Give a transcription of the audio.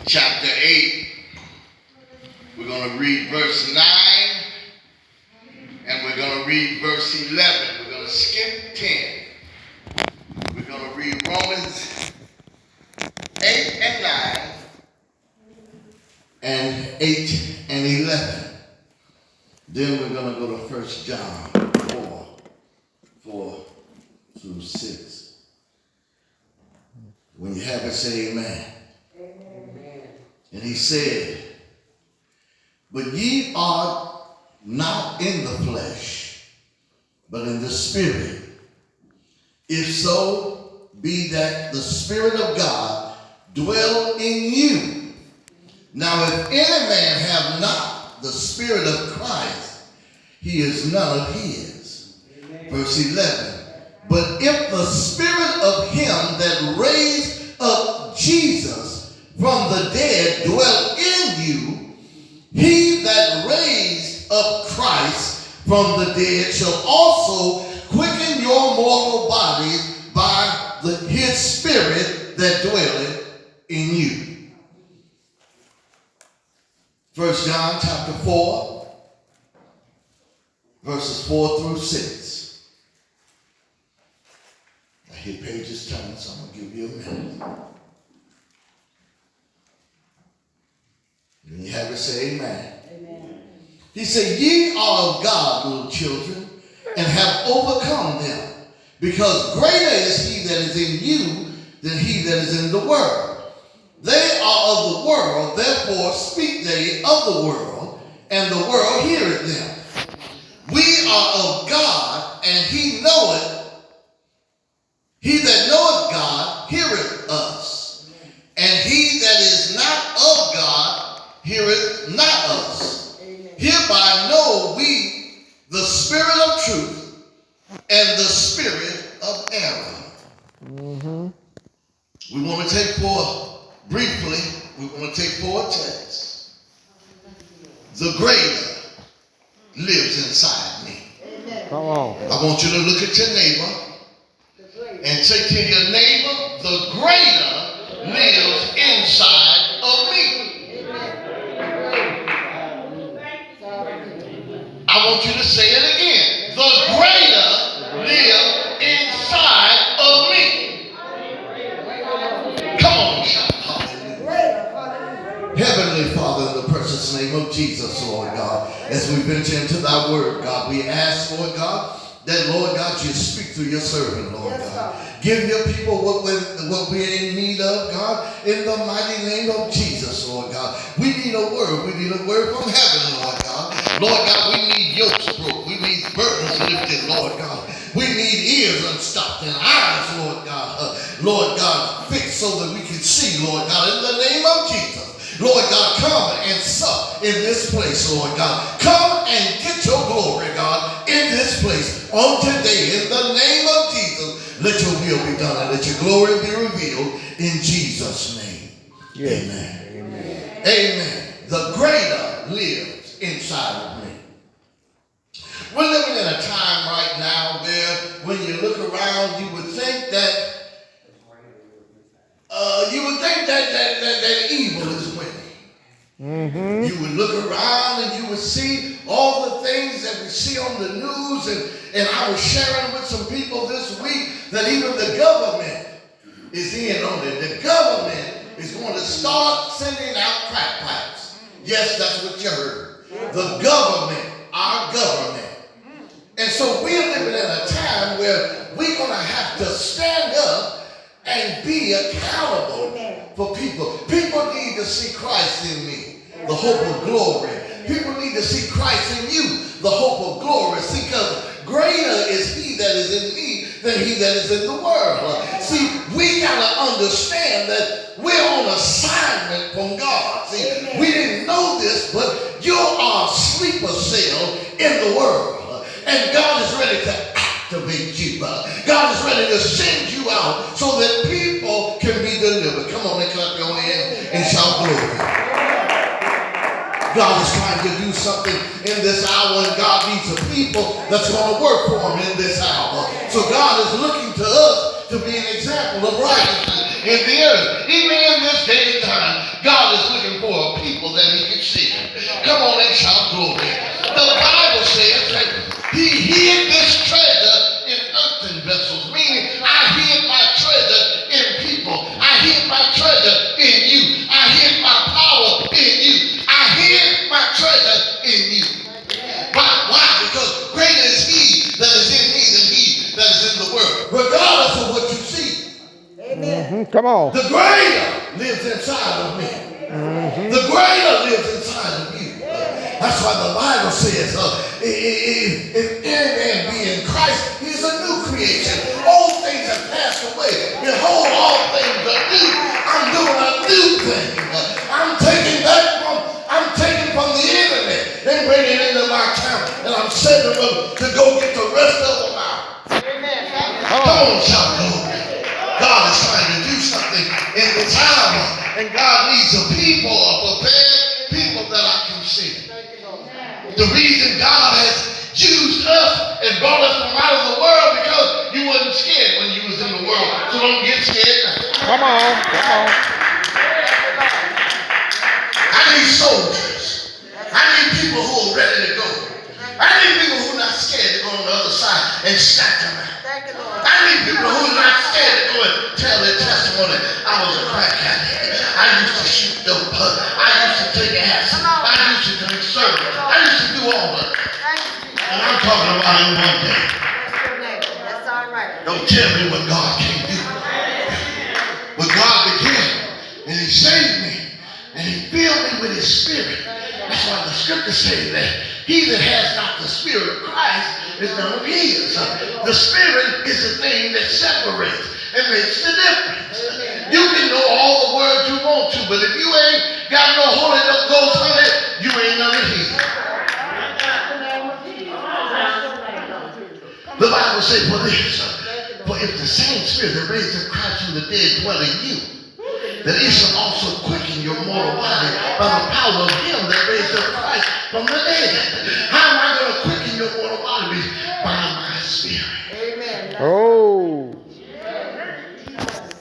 chapter 8. We're going to read verse 9, and we're going to read verse 11. We're going to skip 10. We're going to read Romans 8 and 9, and 8 and 11. Then we're going to go to 1 John 4 through 6. When you have it, say amen. Amen. And he said, but ye are not in the flesh, but in the Spirit. If so, be that the Spirit of God dwell in you. Now if any man have not the Spirit of Christ, he is none of his. Amen. Verse 11. But if the Spirit of him that raised up Jesus from the dead dwell in you, he that raised up Christ from the dead shall also quicken your mortal bodies by his Spirit that dwelleth in you. 1 John chapter 4, verses 4 through 6. I hear pages turning, so I'm going to give you a minute. When you have it, say amen. Amen. He said, ye are of God, little children, and have overcome them, because greater is he that is in you than he that is in the world. They are of the world, therefore speak they of the world, and the world heareth them. We are of God, and he knoweth. He that knoweth God heareth us, and he that is not of God heareth not us. Amen. Hereby know we the spirit of truth and the spirit of error. Mm-hmm. We want to take four texts. The greater lives inside me. Amen. Come on. I want you to look at your neighbor and say to your neighbor, the greater lives inside of me. I want you to say it again. The greater lives inside of me. Come on, shout hallelujah. Heavenly Father, in the precious name of Jesus, Lord God, as we venture into thy word, God, we ask, Lord God, that, Lord God, you speak through your servant, Lord God. Give your people what we're in need of, God, in the mighty name of Jesus, Lord God. We need a word. We need a word from heaven, Lord God. Lord God, we need yokes broke. We need burdens lifted, Lord God. We need ears unstopped and eyes, Lord God. Lord God, fixed so that we can see, Lord God, in the name of Jesus. Lord God, come and sup in this place, Lord God. Come and get your glory, God, in this place on today. In the name of Jesus, let your will be done and let your glory be revealed in Jesus' name. Yes. Amen. Amen. Amen. The greater lives inside of me. We're living in a time right now where when you look around, you would think that evil is winning. Mm-hmm. You would look around and you would see all the things that we see on the news, and I was sharing with some people this week that even the government is in on it. The government is going to start sending out crack pipes. Yes, that's what you heard. The government, our government. And so we're living in a time where we're going to have to stand up and be accountable for people. People need to see Christ in me, the hope of glory. People need to see Christ in you, the hope of glory. See, because greater is he that is in me than he that is in the world. See, we got to understand that we're on assignment from God. See, we didn't know this, but you are a sleeper cell in the world. And God is ready to activate you. God is ready to send you out so that people can be delivered. Come on and clap your hands and shout glory. God is trying to do something in this hour, and God needs a people that's going to work for him in this hour. So God is looking to us to be an example of righteousness. in the earth. Even in this day and time, God is looking for a people that he can see. Come on and shout glory. The Bible says that he hid this treasure in earthen vessels, meaning I hid my treasure in people. I hid my treasure in you. I hid my power in you. I hid my treasure in you. Why? Because greater is he that is in me than he that is in the world. Regardless of what you see. Amen. Come on. The greater lives inside of me. The greater lives inside of you. That's why the Bible says, if any man be in Christ, he is a new creation. Old things have passed away. Behold, all things are new. I'm doing a new thing. I'm taking from the internet and bringing it into my town, and I'm sending them to go get the rest of them out. Come on, shout glory. God is trying to do something in this hour, and God needs a people, a prepared people that I can see. The reason God has used us and brought us from out of the world because you wasn't scared when you was in the world. So don't get scared now. Come on. Come on. I need soldiers. I need people who are ready to go. I need people who are not scared to go on the other side and snatch them out. I need people who are not scared to go and tell their testimony. I was a crack addict. I used to shoot dope. I used to take acid. I used to drink syrup. I used to do all that. And I'm talking about it one day. That's all right. Don't tell me what God can't do. But God began, and he saved me, and he filled me with his spirit. That's why the scripture says that he that has not the spirit of Christ is none of his. The spirit is the thing that separates and makes the difference. You can know all the words you want to, but if you ain't got no Holy Ghost on it, you ain't none of his. The Bible says for this, for if the same spirit that raised up Christ from the dead dwell in you, that it shall also quicken your mortal body by the power of him that raised up Christ from the dead.